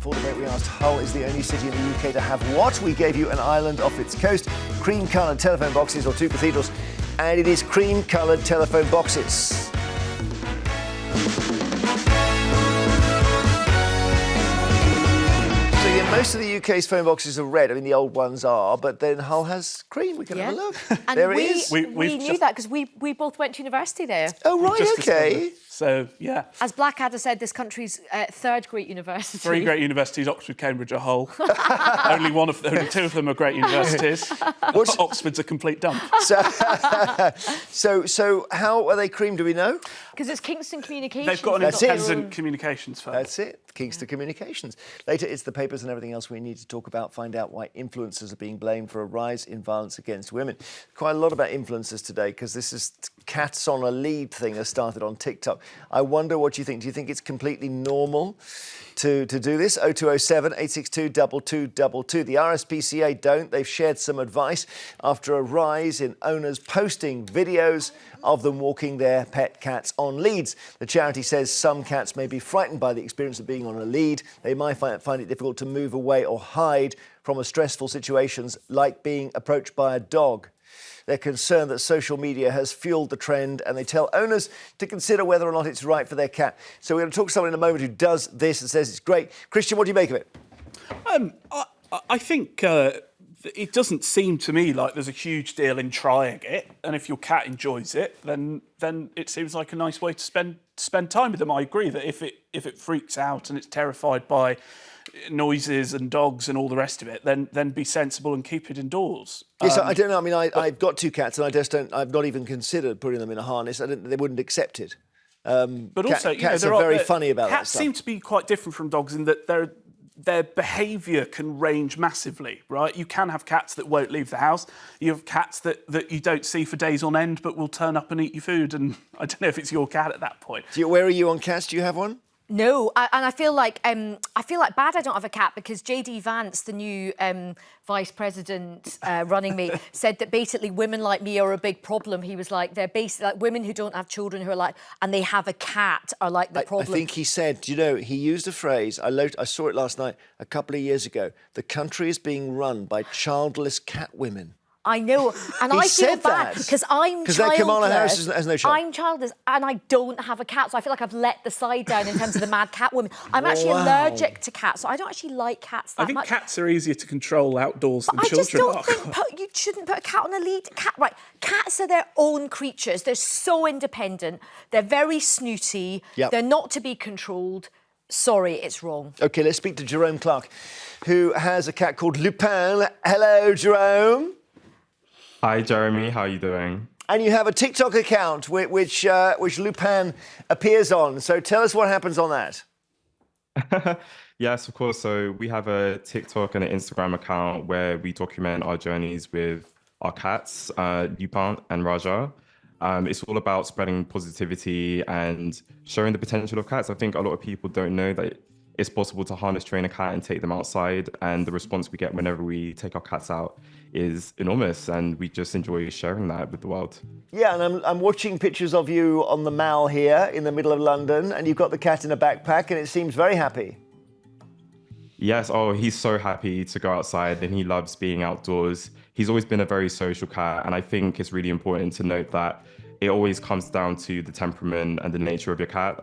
Before the break, we asked, Hull is the only city in the UK to have what? We gave you an island off its coast, cream-coloured telephone boxes or two cathedrals, and it is cream-coloured telephone boxes. So yeah, most of the UK's phone boxes are red. I mean, the old ones are, but then Hull has cream. We can have a look. And there it is. We knew that because we both went to university there. Oh, right, OK. So, yeah. As Blackadder said, this country's third great university. Three great universities, Oxford, Cambridge or Hull. only two of them are great universities. Oxford's a complete dump. So how are they cream, do we know? Because it's Kingston Communications. They've got an independent communications firm. That's it, Kingston Communications. Later, it's the papers and everything else we need to talk about, find out why influencers are being blamed for a rise in violence against women. Quite a lot about influencers today, because this is cats on a lead thing that started on TikTok. I wonder what you think. Do you think it's completely normal to do this? 0207 862 2222. The RSPCA don't. They've shared some advice after a rise in owners posting videos of them walking their pet cats on leads. The charity says some cats may be frightened by the experience of being on a lead. They might find it difficult to move away or hide from stressful situations like being approached by a dog. They're concerned that social media has fueled the trend, and they tell owners to consider whether or not it's right for their cat. So we're going to talk to someone in a moment who does this and says it's great. Christian, what do you make of it? I think it doesn't seem to me like there's a huge deal in trying it, and if your cat enjoys it, then it seems like a nice way to spend time with them. I agree that if it freaks out and it's terrified by noises and dogs and all the rest of it, then be sensible and keep it indoors. Yes, I don't know. I mean, I've got two cats, and I just don't. I've not even considered putting them in a harness. They wouldn't accept it. But also, cats are very funny about that cats stuff. seem to be quite different from dogs in that their behaviour can range massively, right? You can have cats that won't leave the house. You have cats that you don't see for days on end, but will turn up and eat your food. And I don't know if it's your cat at that point. Where are you on cats? Do you have one? No, and I feel like bad I don't have a cat, because JD Vance, the new vice president running mate, said that basically women like me are a big problem. He was like, they're basically like women who don't have children who are like, and they have a cat are like the problem. I think he said, he used a phrase, I saw it last night, a couple of years ago, the country is being run by childless cat women. I know, and I feel bad because I'm childless. Kamala Harris has no child. I'm childless, and I don't have a cat, so I feel like I've let the side down in terms of the mad cat woman. I'm actually allergic to cats, so I don't actually like cats that much. I think cats are easier to control outdoors than children are. I just don't think you shouldn't put a cat on a lead. Cats are their own creatures. They're so independent. They're very snooty. Yep. They're not to be controlled. Sorry, it's wrong. OK, let's speak to Jerome Clark, who has a cat called Lupin. Hello, Jerome. Hi, Jeremy. How are you doing? And you have a TikTok account which Lupin appears on. So tell us what happens on that. Yes, of course. So we have a TikTok and an Instagram account where we document our journeys with our cats, Lupin and Raja. It's all about spreading positivity and showing the potential of cats. I think a lot of people don't know that it's possible to harness train a cat and take them outside. And the response we get whenever we take our cats out is enormous, and we just enjoy sharing that with the world. Yeah, and I'm watching pictures of you on the Mall here in the middle of London, and you've got the cat in a backpack, and it seems very happy. Yes, he's so happy to go outside, and he loves being outdoors. He's always been a very social cat, and I think it's really important to note that it always comes down to the temperament and the nature of your cat.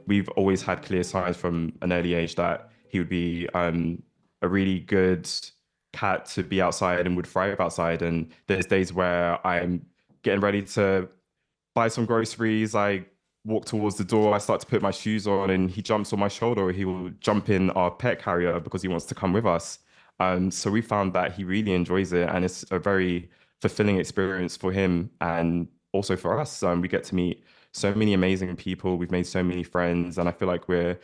We've always had clear signs from an early age that he would be a really good cat to be outside and would thrive outside. And there's days where I'm getting ready to buy some groceries. I walk towards the door, I start to put my shoes on, and he jumps on my shoulder, or he will jump in our pet carrier because he wants to come with us. So we found that he really enjoys it, and it's a very fulfilling experience for him and also for us. We get to meet so many amazing people. We've made so many friends, and I feel like we're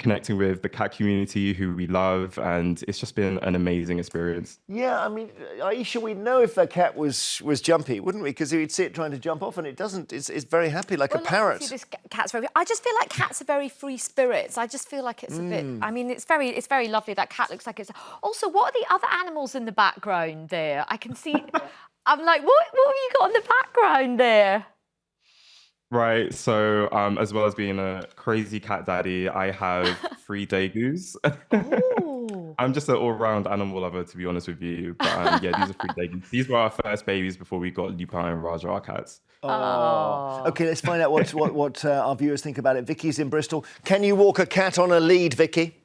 connecting with the cat community who we love, and it's just been an amazing experience. Yeah, I mean, Aisha, we'd know if that cat was jumpy, wouldn't we? Because we'd see it trying to jump off, and it doesn't. It's very happy, like a parrot. This cat's very. I just feel like cats are very free spirits. I just feel like it's a bit. I mean, it's very lovely. That cat looks like it's. Also, what are the other animals in the background there? I can see. I'm like, what have you got in the background there? Right. So, as well as being a crazy cat daddy, I have 3 degus. Oh. I'm just an all-round animal lover, to be honest with you. But yeah, these are 3 degus. These were our first babies before we got Lupin and Raja, our cats. Oh. Okay, let's find out what our viewers think about it. Vicky's in Bristol. Can you walk a cat on a lead, Vicky?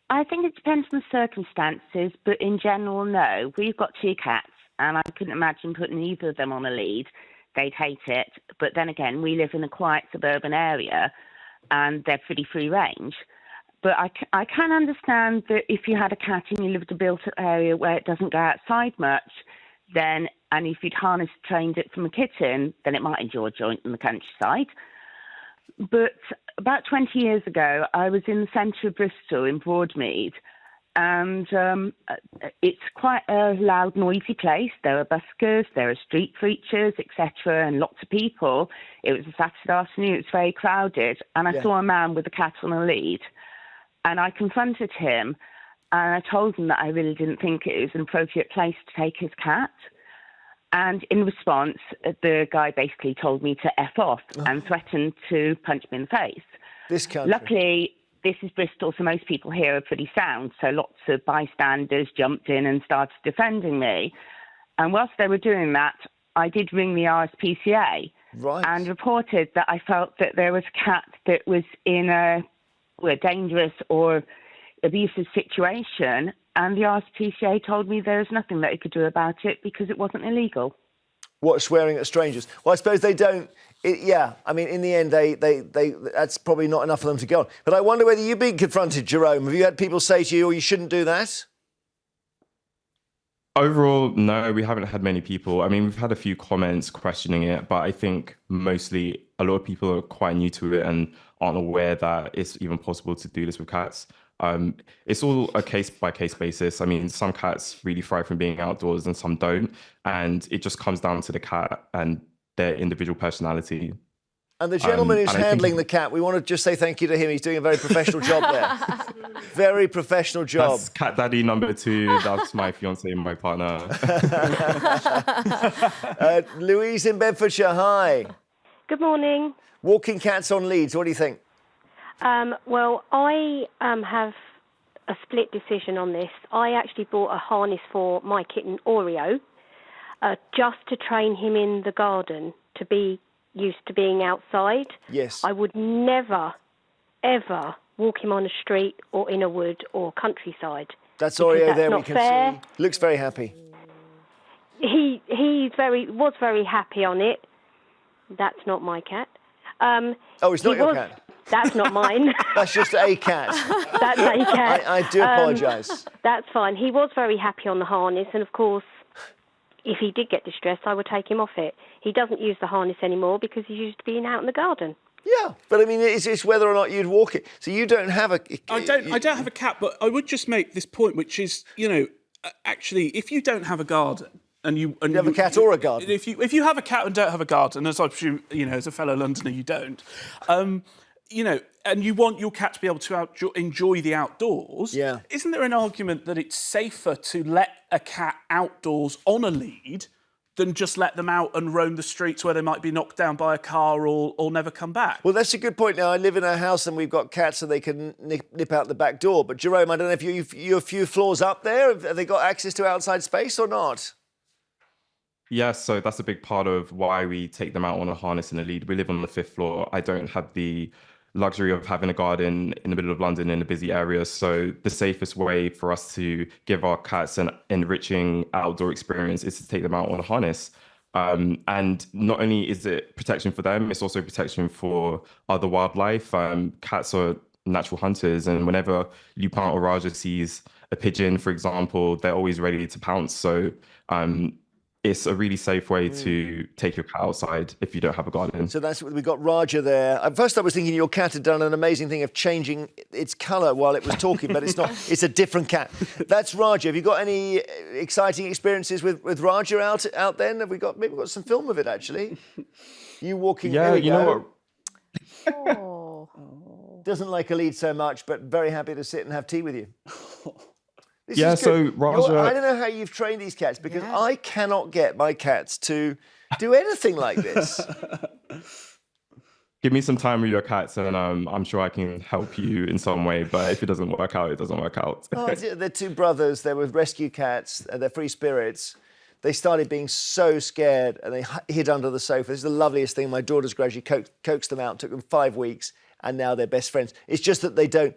I think it depends on the circumstances, but in general, no. We've got 2 cats, and I couldn't imagine putting either of them on a lead. They'd hate it. But then again, we live in a quiet suburban area, and they're pretty free range. But I can understand that if you had a cat and you lived in a built-up area where it doesn't go outside much, then, and if you'd harness trained it from a kitten, then it might enjoy a joint in the countryside. But about 20 years ago, I was in the centre of Bristol in Broadmead, and it's quite a loud, noisy place. There are buskers, there are street preachers, etc., and lots of people. It was a Saturday afternoon, it was very crowded, and I saw a man with a cat on a lead. And I confronted him, and I told him that I really didn't think it was an appropriate place to take his cat. And in response, the guy basically told me to F off and threatened to punch me in the face. This country. Luckily, this is Bristol, so most people here are pretty sound. So lots of bystanders jumped in and started defending me. And whilst they were doing that, I did ring the RSPCA and reported that I felt that there was a cat that was in a dangerous or abusive situation, and the RSPCA told me there was nothing that it could do about it because it wasn't illegal. What, swearing at strangers? Well, I suppose they don't. I mean, in the end, they that's probably not enough for them to go on. But I wonder whether you've been confronted, Jerome. Have you had people say to you, "Oh, you shouldn't do that"? Overall, no, we haven't had many people. I mean, we've had a few comments questioning it, but I think mostly a lot of people are quite new to it and aren't aware that it's even possible to do this with cats. It's all a case-by-case basis. I mean, some cats really thrive from being outdoors and some don't. And it just comes down to the cat and their individual personality. And the gentleman who's handling the cat, we want to just say thank you to him. He's doing a very professional job there. Very professional job. That's cat daddy number 2. That's my fiancée and my partner. Louise in Bedfordshire, hi. Good morning. Walking cats on leads, what do you think? Well, I have a split decision on this. I actually bought a harness for my kitten, Oreo, just to train him in the garden to be used to being outside. Yes. I would never, ever walk him on a street or in a wood or countryside. That's Oreo there, we can fair. see. Looks very happy. He was very happy on it. That's not my cat. It's not your cat? That's not mine. That's just a cat. That's a cat. I do apologise. That's fine. He was very happy on the harness, and of course, if he did get distressed, I would take him off it. He doesn't use the harness anymore because he's used to being out in the garden. Yeah, but I mean, it's whether or not you'd walk it. So you don't have a... I don't have a cat, but I would just make this point, which is, actually, if you don't have a garden, and you have a cat or a garden. If you have a cat and don't have a garden, as I presume, as a fellow Londoner, you don't, and you want your cat to be able to enjoy the outdoors, isn't there an argument that it's safer to let a cat outdoors on a lead than just let them out and roam the streets where they might be knocked down by a car or never come back? Well, that's a good point. Now, I live in a house and we've got cats so they can nip out the back door. But, Jerome, I don't know if you're a few floors up there. Have they got access to outside space or not? Yes, so that's a big part of why we take them out on a harness and a lead. We live on the 5th floor. I don't have the luxury of having a garden in the middle of London in a busy area. So the safest way for us to give our cats an enriching outdoor experience is to take them out on a harness. And not only is it protection for them, it's also protection for other wildlife. Cats are natural hunters, and whenever Lupin or Raja sees a pigeon, for example, they're always ready to pounce. So it's a really safe way to take your cat outside if you don't have a garden. So that's we've got Raja there. At first I was thinking your cat had done an amazing thing of changing its colour while it was talking, but it's not. It's a different cat. That's Raja. Have you got any exciting experiences with Raja out then? Have we got some film of it actually? You walking? Yeah, you know what? Oh. Doesn't like a lead so much, but very happy to sit and have tea with you. So Raja, I don't know how you've trained these cats because I cannot get my cats to do anything like this. Give me some time with your cats, and I'm sure I can help you in some way. But if it doesn't work out, it doesn't work out. Oh, they're two brothers. They were rescue cats. They're free spirits. They started being so scared and they hid under the sofa. This is the loveliest thing. My daughters gradually coaxed them out. Took them 5 weeks, and now they're best friends. It's just that they don't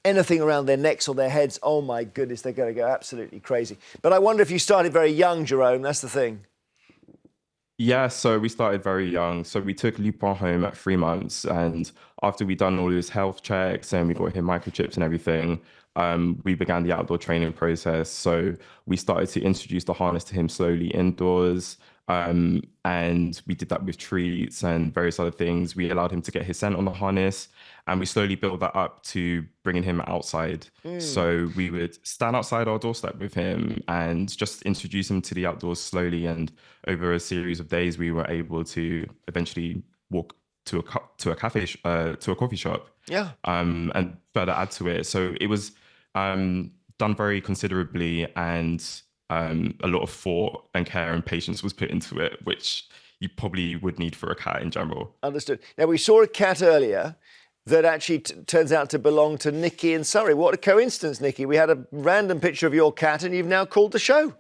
anything around their necks or their heads. Oh my goodness, they're going to go absolutely crazy. But I wonder if you started very young, Jerome. That's the thing. Yeah, so we started very young. So we took Lupin home at 3 months, and after we'd done all his health checks and we got him microchips and everything, we began the outdoor training process. So we started to introduce the harness to him slowly indoors, and we did that with treats and various other things. We allowed him to get his scent on the harness, and we slowly built that up to bringing him outside. So we would stand outside our doorstep with him and just introduce him to the outdoors slowly. And over a series of days, we were able to eventually walk to a coffee shop. Yeah. And further add to it. So it was done very considerably, and a lot of thought and care and patience was put into it, which you probably would need for a cat in general. Understood. Now, we saw a cat earlier that actually turns out to belong to Nikki in Surrey. What a coincidence, Nikki. We had a random picture of your cat and you've now called the show.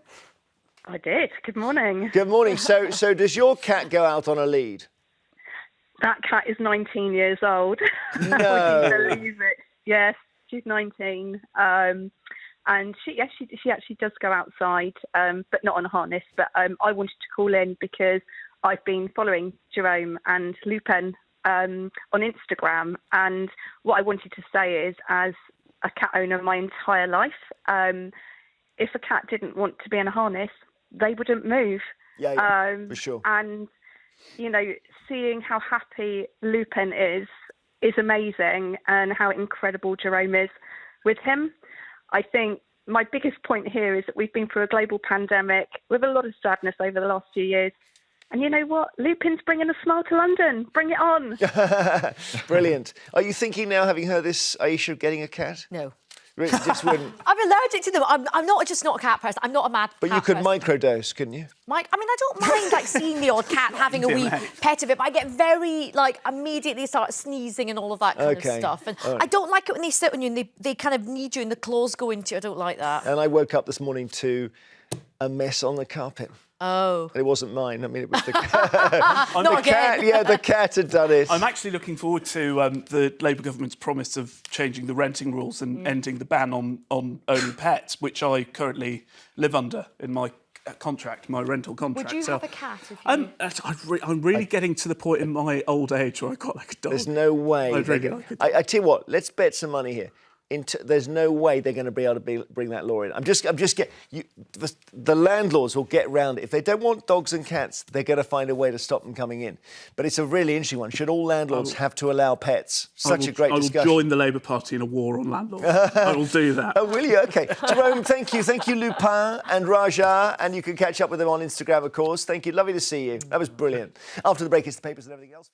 I did. Good morning. Good morning. So does your cat go out on a lead? That cat is 19 years old. No. Would you believe it? Yes, she's 19. And she actually does go outside, but not on a harness. But I wanted to call in because I've been following Jerome and Lupin on Instagram. And what I wanted to say is, as a cat owner my entire life, if a cat didn't want to be in a harness, they wouldn't move. Yeah, for sure. And, you know, seeing how happy Lupin is amazing, and how incredible Jerome is with him. I think my biggest point here is that we've been through a global pandemic with a lot of sadness over the last few years. And you know what? Lupin's bringing a smile to London. Bring it on. Brilliant. Are you thinking now, having heard this, Aisha, of getting a cat? No. Just wouldn't. I'm allergic to them. I'm not just not a cat person. I'm not a mad But cat you could person. microdose, couldn't you? I don't mind like seeing the odd cat having a wee pet of it, but I get very immediately start sneezing and all of that kind of stuff. And I don't like it when they sit on you and they kind of need you and the claws go into you. I don't like that. And I woke up this morning to a mess on the carpet. Oh. It wasn't mine. I mean, it was the cat. Not again. Cat, yeah, the cat had done it. I'm actually looking forward to the Labour government's promise of changing the renting rules and ending the ban on owning pets, which I currently live under in my contract, my rental contract. Would you have a cat if you... I'm really getting to the point in my old age where I got like a dog. There's no way. I'd really like it. I tell you what, let's bet some money here. There's no way they're going to be able to bring that law in. The landlords will get round it. If they don't want dogs and cats, they're going to find a way to stop them coming in. But it's a really interesting one. Should all landlords have to allow pets? Such a great discussion. I will join the Labour Party in a war on landlords. I will do that. Oh, will you? OK. Jerome, thank you. Thank you, Lupin and Raja. And you can catch up with them on Instagram, of course. Thank you. Lovely to see you. That was brilliant. After the break, it's the papers and everything else.